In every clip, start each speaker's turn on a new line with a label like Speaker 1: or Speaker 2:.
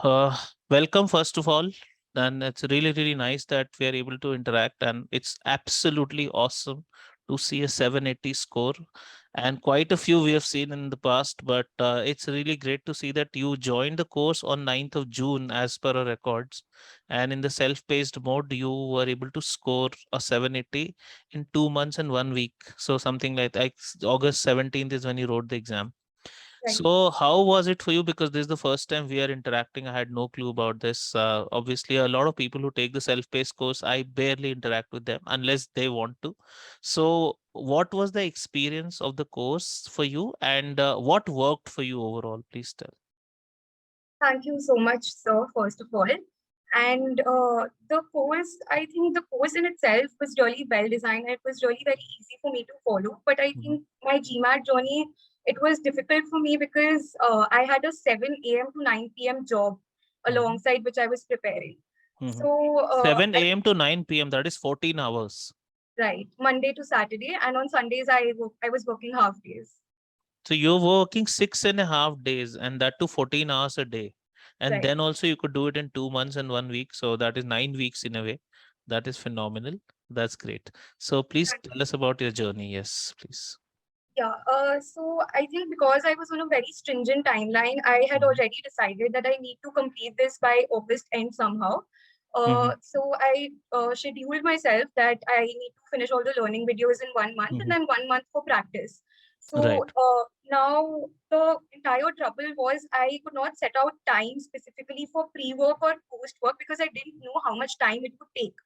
Speaker 1: Uh, Welcome, first of all. And it's really, really nice that we are able to interact. And it's absolutely awesome to see a 780 score. And quite a few we have seen in the past, but it's really great to see that you joined the course on 9th of June as per our records. And in the self-paced mode, you were able to score a 780 in 2 months and 1 week. So something like August 17th is when you wrote the exam.
Speaker 2: Right.
Speaker 1: So, how was it for you? Because this is the first time we are interacting. I had no clue about this. Obviously, a lot of people who take the self-paced course, I barely interact with them unless they want to. So, what was the experience of the course for you, and what worked for you overall? Please tell.
Speaker 2: Thank you so much, sir, first of all. And the course, I think the course in itself was really well designed. It was really very easy for me to follow. But I
Speaker 1: Mhm.
Speaker 2: think my GMAT journey, it was difficult for me because I had a 7 a.m. to 9 p.m. job
Speaker 1: Mhm.
Speaker 2: alongside which I was preparing.
Speaker 1: Mhm.
Speaker 2: So,
Speaker 1: 7 a.m. to 9 p.m. That is 14 hours.
Speaker 2: right, Monday to Saturday. And on Sundays, I was working half days.
Speaker 1: So you're working 6.5 days, and that to 14 hours a day. And
Speaker 2: Right.
Speaker 1: then also you could do it in 2 months and 1 week. So that is 9 weeks in a way. That is phenomenal. That's great. So please tell us about your journey. Yes, please.
Speaker 2: Yeah, so I think because I was on a very stringent timeline, I had
Speaker 1: Mhm.
Speaker 2: already decided that I need to complete this by August end somehow.
Speaker 1: Mhm.
Speaker 2: So I scheduled myself that I need to finish all the learning videos in 1 month and
Speaker 1: Mhm.
Speaker 2: then 1 month for practice. So
Speaker 1: Right.
Speaker 2: now the entire trouble was I could not set out time specifically for pre-work or post-work because I didn't know how much time it would take.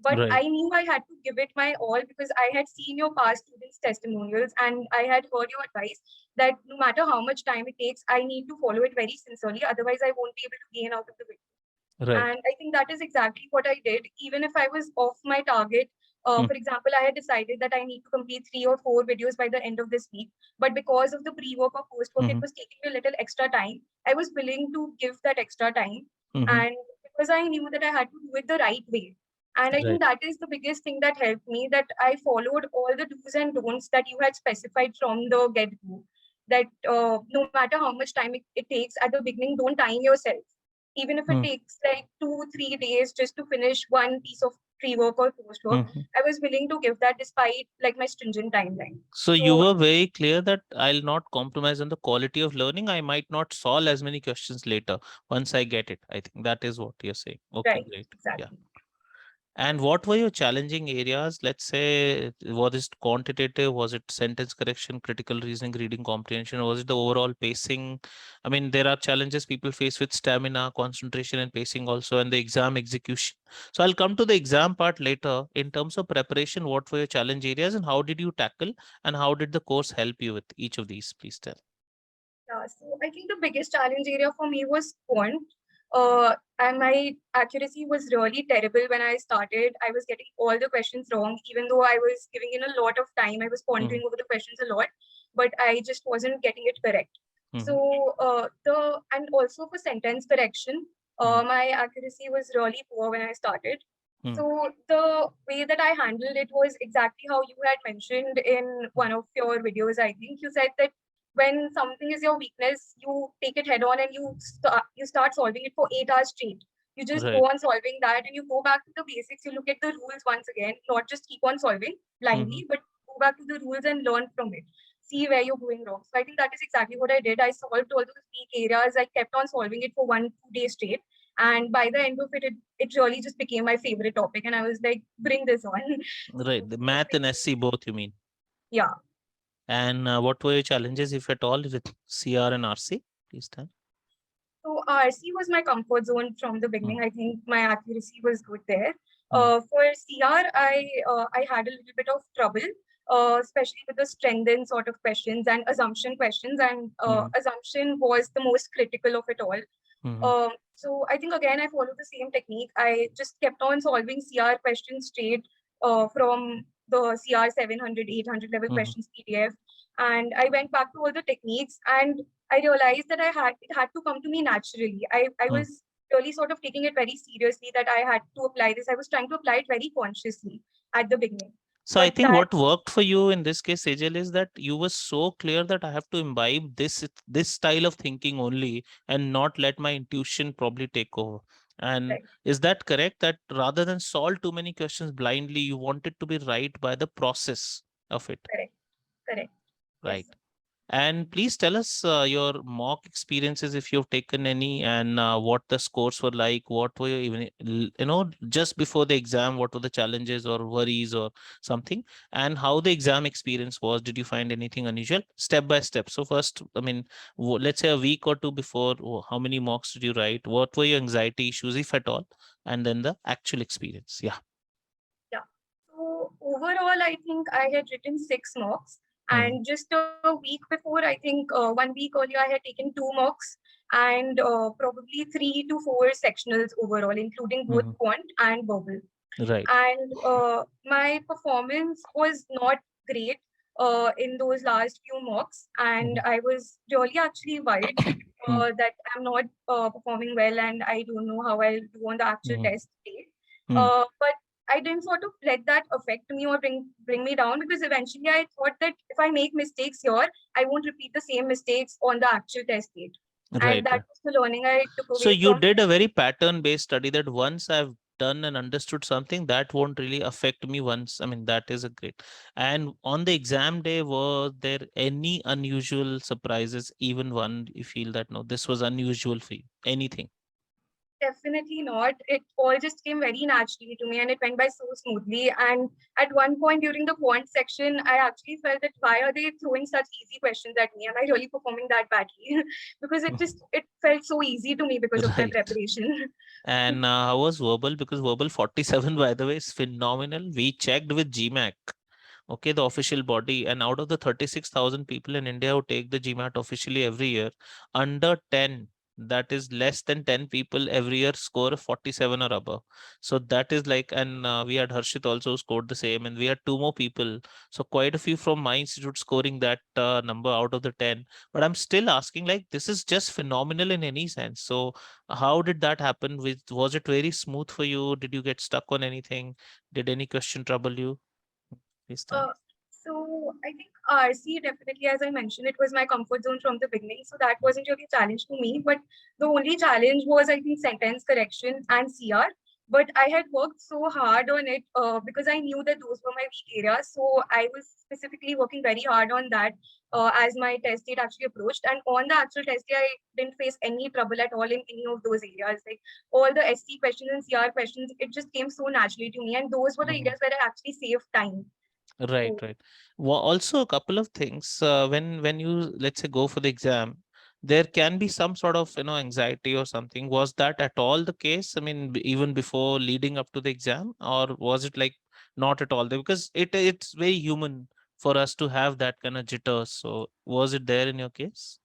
Speaker 2: But
Speaker 1: Right.
Speaker 2: I knew I had to give it my all because I had seen your past students' testimonials and I had heard your advice that no matter how much time it takes, I need to follow it very sincerely. Otherwise, I won't be able to gain out of the video.
Speaker 1: Right.
Speaker 2: And I think that is exactly what I did. Even if I was off my target,
Speaker 1: Mm.
Speaker 2: for example, I had decided that I need to complete 3 or 4 videos by the end of this week. But because of the pre work or post work, it
Speaker 1: Mhm.
Speaker 2: was taking me a little extra time. I was willing to give that extra time.
Speaker 1: Mhm.
Speaker 2: And because I knew that I had to do it the right way. And I think
Speaker 1: Right.
Speaker 2: that is the biggest thing that helped me that I followed all the do's and don'ts that you had specified from the get go. That no matter how much time it takes at the beginning, don't time yourself even if it
Speaker 1: Mm.
Speaker 2: takes like 2 3 days just to finish one piece of pre-work or post-work.
Speaker 1: Mhm.
Speaker 2: I was willing to give that despite like my stringent timeline.
Speaker 1: So you
Speaker 2: So
Speaker 1: were very clear that I'll not compromise on the quality of learning. I might not solve as many questions later once I get it. I think that is what you're saying. Okay,
Speaker 2: right,
Speaker 1: great. Yeah.
Speaker 2: exactly.
Speaker 1: And what were your challenging areas? Let's say, was it quantitative? Was it sentence correction, critical reasoning, reading comprehension? Or was it the overall pacing? I mean, there are challenges people face with stamina, concentration, and pacing also, and the exam execution. So I'll come to the exam part later. In terms of preparation, what were your challenge areas and how did you tackle and how did the course help you with each of these? Please tell.
Speaker 2: Yeah, so I think the biggest challenge area for me was quant. And my accuracy was really terrible when I started. I was getting all the questions wrong, even though I was giving in a lot of time. I was
Speaker 1: Mhm.
Speaker 2: pondering over the questions a lot, but I just wasn't getting it correct.
Speaker 1: Mhm.
Speaker 2: So the and also for sentence correction,
Speaker 1: Mhm.
Speaker 2: my accuracy was really poor when I started.
Speaker 1: Mhm.
Speaker 2: So the way that I handled it was exactly how you had mentioned in one of your videos. I think you said that when something is your weakness, you take it head on and you start solving it for 8 hours straight. You just go
Speaker 1: Right.
Speaker 2: on solving that and you go back to the basics. You look at the rules once again, not just keep on solving
Speaker 1: Mhm.
Speaker 2: blindly, but go back to the rules and learn from it. See where you're going wrong. So I think that is exactly what I did. I solved all those weak areas. I kept on solving it for 1 2 days straight. And by the end of it, it really just became my favorite topic. And I was like, bring this on.
Speaker 1: Right.
Speaker 2: So
Speaker 1: The
Speaker 2: it was
Speaker 1: math
Speaker 2: pretty
Speaker 1: and SC
Speaker 2: easy.
Speaker 1: both, you mean?
Speaker 2: Yeah.
Speaker 1: And what were your challenges, if at all, with CR and RC? Please tell.
Speaker 2: So RC was my comfort zone from the
Speaker 1: Mm.
Speaker 2: beginning. I think my accuracy was good there.
Speaker 1: Mm.
Speaker 2: For CR, I had a little bit of trouble, especially with the strengthened sort of questions and assumption questions. And
Speaker 1: Mhm.
Speaker 2: assumption was the most critical of it all.
Speaker 1: Mhm.
Speaker 2: So I think again I followed the same technique. I just kept on solving CR questions straight from the CR 700, 800 level
Speaker 1: Mhm.
Speaker 2: questions PDF, and I went back to all the techniques, and I realized that it had to come to me naturally. I
Speaker 1: Mm.
Speaker 2: was really sort of taking it very seriously that I had to apply this. I was trying to apply it very consciously at the beginning.
Speaker 1: So I
Speaker 2: But
Speaker 1: think
Speaker 2: that,
Speaker 1: what worked for you in this case, Sejal, is that you were so clear that I have to imbibe this style of thinking only and not let my intuition probably take over. And
Speaker 2: right,
Speaker 1: is that correct? That rather than solve too many questions blindly, you want it to be right by the process of it,
Speaker 2: correct, correct. Yes.
Speaker 1: right? And please tell us your mock experiences if you've taken any, and what the scores were like. What were you even, just before the exam, what were the challenges or worries or something, and how the exam experience was. Did you find anything unusual? Step by step. So, first, I mean, let's say a week or two before, how many mocks did you write? What were your anxiety issues, if at all? And then the actual experience. Yeah.
Speaker 2: Yeah. So overall, I think I had written 6 mocks,
Speaker 1: Hmm.
Speaker 2: and just a week before, I think 1 week earlier, I had taken 2 mocks and probably 3 to 4 sectionals overall, including both
Speaker 1: Hmm.
Speaker 2: quant and verbal.
Speaker 1: Right.
Speaker 2: And my performance was not great in those last few mocks, and
Speaker 1: Hmm.
Speaker 2: I was really actually worried
Speaker 1: Hmm.
Speaker 2: that I'm not performing well and I don't know how I'll do on the actual
Speaker 1: Hmm.
Speaker 2: test day.
Speaker 1: Hmm.
Speaker 2: But I didn't sort of let that affect me or bring me down, because eventually I thought that if I make mistakes here, I won't repeat the same mistakes on the actual test date. And
Speaker 1: Right.
Speaker 2: that was the learning I took
Speaker 1: So
Speaker 2: away
Speaker 1: you
Speaker 2: from.
Speaker 1: did a very pattern based study that once I've done and understood something, that won't really affect me once. I mean, that is a great. And on the exam day, were there any unusual surprises? Even one you feel that no, this was unusual for you? Anything?
Speaker 2: Definitely not. It all just came very naturally to me and it went by so smoothly. And at one point during the quant section, I actually felt that why are they throwing such easy questions at me? Am I really performing that badly? Because it felt so easy to me because of my
Speaker 1: Right.
Speaker 2: preparation.
Speaker 1: And how was verbal? Because verbal 47, by the way, is phenomenal. We checked with GMAT. Okay, the official body, and out of the 36,000 people in India who take the GMAT officially every year, under 10, that is less than 10 people every year score a 47 or above. So that is like, and we had Harshit also who scored the same, and we had two more people. So quite a few from my institute scoring that number out of the 10. But I'm still asking, like, this is just phenomenal in any sense. So how did that happen? Was it very smooth for you? Did you get stuck on anything? Did any question trouble you? Please tell.
Speaker 2: Uh, so I think RC definitely, as I mentioned, it was my comfort zone from the beginning. So that wasn't really a challenge to me. But the only challenge was, I think, sentence correction and CR. But I had worked so hard on it because I knew that those were my weak areas. So I was specifically working very hard on that as my test date actually approached. And on the actual test day, I didn't face any trouble at all in any of those areas. Like all the SC questions and CR questions, it just came so naturally to me. And those were the
Speaker 1: Mhm.
Speaker 2: areas where I actually saved time.
Speaker 1: Right,
Speaker 2: So
Speaker 1: right. Also, a couple of things. When you, let's say, go for the exam, there can be some sort of anxiety or something. Was that at all the case? I mean, even before leading up to the exam, or was it like not at all there? Because it's very human for us to have that kind of jitters. So was it there in your case?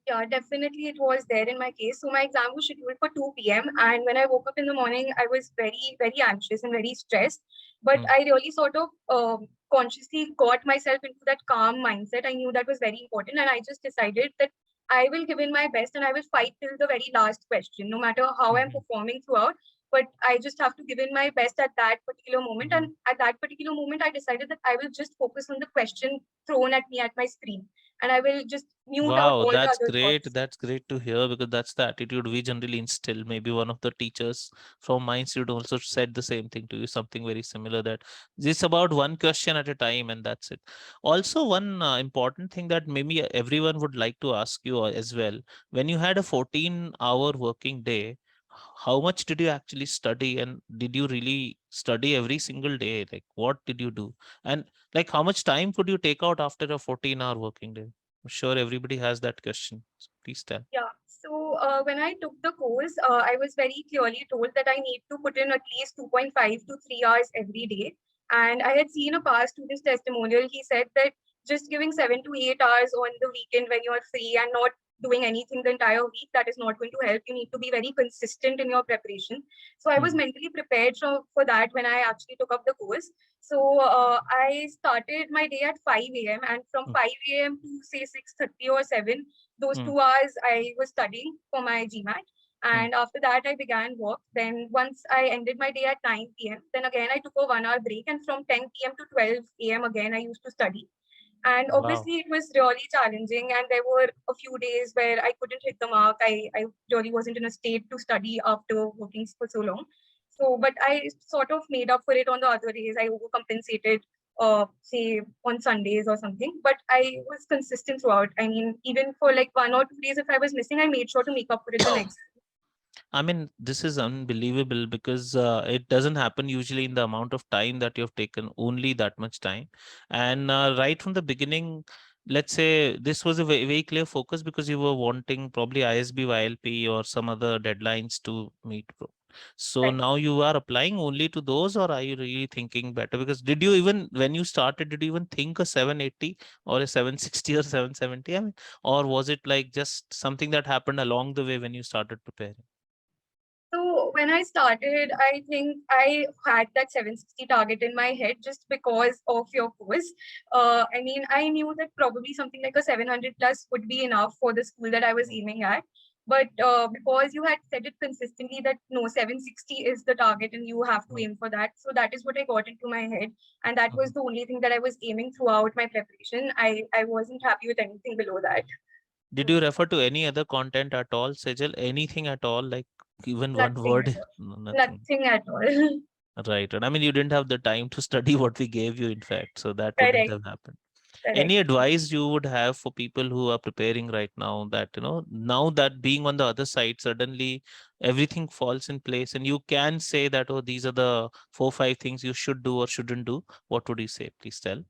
Speaker 2: yeah, definitely it was there in my case. So my exam was scheduled for 2 p.m. And when I woke up in the morning, I was very, very anxious and very stressed. But
Speaker 1: Hmm.
Speaker 2: I really sort of consciously got myself into that calm mindset. I knew that was very important. And I just decided that I will give in my best and I will fight till the very last question, no matter how I'm
Speaker 1: Hmm.
Speaker 2: performing throughout. But I just have to give in my best at that particular moment.
Speaker 1: Hmm.
Speaker 2: And at that particular moment, I decided that I will just focus on the question thrown at me at my screen, and I will just mute out
Speaker 1: Wow,
Speaker 2: all the
Speaker 1: that's
Speaker 2: other
Speaker 1: great.
Speaker 2: thoughts.
Speaker 1: That's great to hear because that's the attitude we generally instill. Maybe one of the teachers from my institute also said the same thing to you, something very similar that it's about one question at a time and that's it. Also, one important thing that maybe everyone would like to ask you as well, when you had a 14-hour working day, how much did you actually study and did you really study every single day? Like, what did you do? And like, how much time could you take out after a 14-hour working day? I'm sure everybody has that question. So please tell.
Speaker 2: Yeah. So when I took the course, I was very clearly told that I need to put in at least 2.5 to 3 hours every day. And I had seen a past student's testimonial. He said that just giving 7 to 8 hours on the weekend when you're free and not doing anything the entire week, that is not going to help. You need to be very consistent in your preparation. So I was
Speaker 1: Hmm.
Speaker 2: mentally prepared for that when I actually took up the course. So I started my day at 5 a.m. and from
Speaker 1: Hmm.
Speaker 2: 5 a.m. to say 6:30 or 7, those
Speaker 1: Hmm.
Speaker 2: 2 hours I was studying for my GMAT.
Speaker 1: Hmm.
Speaker 2: And after that, I began work. Then once I ended my day at 9 p.m., then again I took a 1 hour break. And from 10 p.m. to 12 a.m. again, I used to study. And
Speaker 1: Wow.
Speaker 2: obviously, it was really challenging. And there were a few days where I couldn't hit the mark. I really wasn't in a state to study after working for so long. So, but I sort of made up for it on the other days. I overcompensated, say, on Sundays or something. But I was consistent throughout. I mean, even for like 1 or 2 days, if I was missing, I made sure to make up for it the next.
Speaker 1: I mean, this is unbelievable because it doesn't happen usually in the amount of time that you've taken, only that much time. And right from the beginning, let's say this was a very clear focus because you were wanting probably ISB, YLP, or some other deadlines to meet. So
Speaker 2: Right.
Speaker 1: now you are applying only to those, or are you really thinking better? Because did you even, when you started, did you even think a 780 or a 760 or 770? I mean, or was it like just something that happened along the way when you started preparing?
Speaker 2: So when I started, I think I had that 760 target in my head just because of your course. I mean, I knew that probably something like a 700 plus would be enough for the school that I was aiming at. But because you had said it consistently that no, 760 is the target and you have to
Speaker 1: Mm.
Speaker 2: aim for that. So that is what I got into my head. And that was
Speaker 1: Mhm.
Speaker 2: the only thing that I was aiming throughout my preparation. I wasn't happy with anything below that.
Speaker 1: Did you
Speaker 2: So
Speaker 1: refer to any other content at all, Sejal? Anything at all? Like even one
Speaker 2: nothing at
Speaker 1: word?
Speaker 2: all.
Speaker 1: No, nothing.
Speaker 2: Nothing at all.
Speaker 1: Right. And I mean, you didn't have the time to study what we gave you, in fact. So that wouldn't
Speaker 2: Correct.
Speaker 1: have happened.
Speaker 2: Correct.
Speaker 1: Any advice you would have for people who are preparing right now that, now that being on the other side, suddenly everything falls in place and you can say that, oh, these are the 4, 5 things you should do or shouldn't do. What would you say? Please tell.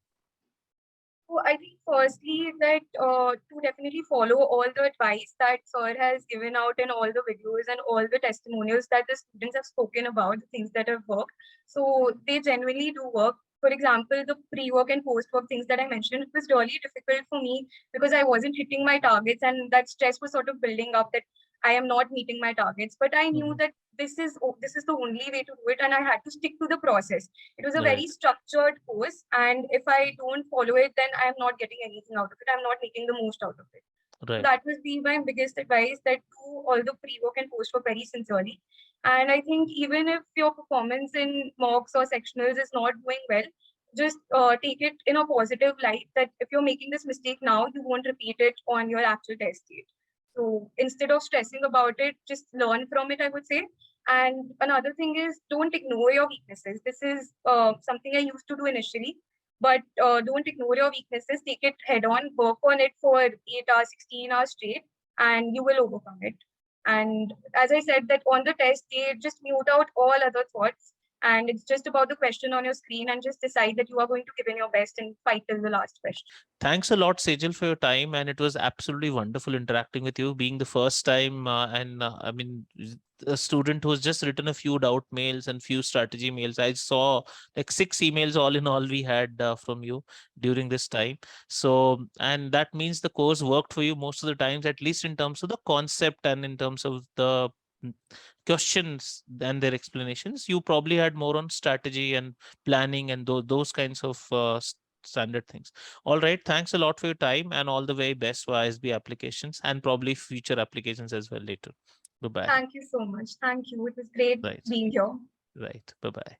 Speaker 2: So I think firstly that to definitely follow all the advice that sir has given out in all the videos and all the testimonials that the students have spoken about, the things that have worked. So they genuinely do work. For example, the pre-work and post-work things that I mentioned, it was really difficult for me because I wasn't hitting my targets and that stress was sort of building up that I am not meeting my targets. But I knew
Speaker 1: Mhm.
Speaker 2: that this is the only way to do it and I had to stick to the process. It was a very
Speaker 1: Right.
Speaker 2: structured course, and if I don't follow it, then I am not getting anything out of it. I'm not making the most out of it. So
Speaker 1: Right.
Speaker 2: that would be my biggest advice, that do all the pre-work and post-work very sincerely. And I think even if your performance in mocks or sectionals is not going well, just take it in a positive light that if you're making this mistake now, you won't repeat it on your actual test date. So instead of stressing about it, just learn from it, I would say. And another thing is, don't ignore your weaknesses. This is something I used to do initially, but don't ignore your weaknesses. Take it head on, work on it for 8 hours, 16 hours straight, and you will overcome it. And as I said, that on the test day, just mute out all other thoughts. And it's just about the question on your screen, and just decide that you are going to give in your best and fight till the last question.
Speaker 1: Thanks a lot, Sejal, for your time, and it was absolutely wonderful interacting with you. Being the first time, and I mean, a student who's just written a few doubt mails and few strategy mails. I saw like 6 emails all in all we had from you during this time. So, and that means the course worked for you most of the times, at least in terms of the concept and in terms of the mm, questions and their explanations. You probably had more on strategy and planning and those kinds of standard things. All right. Thanks a lot for your time and all the very best for ISB applications and probably future applications as well later. Bye bye.
Speaker 2: Thank you so much. Thank you. It was great
Speaker 1: Right.
Speaker 2: being here.
Speaker 1: Right. Bye bye.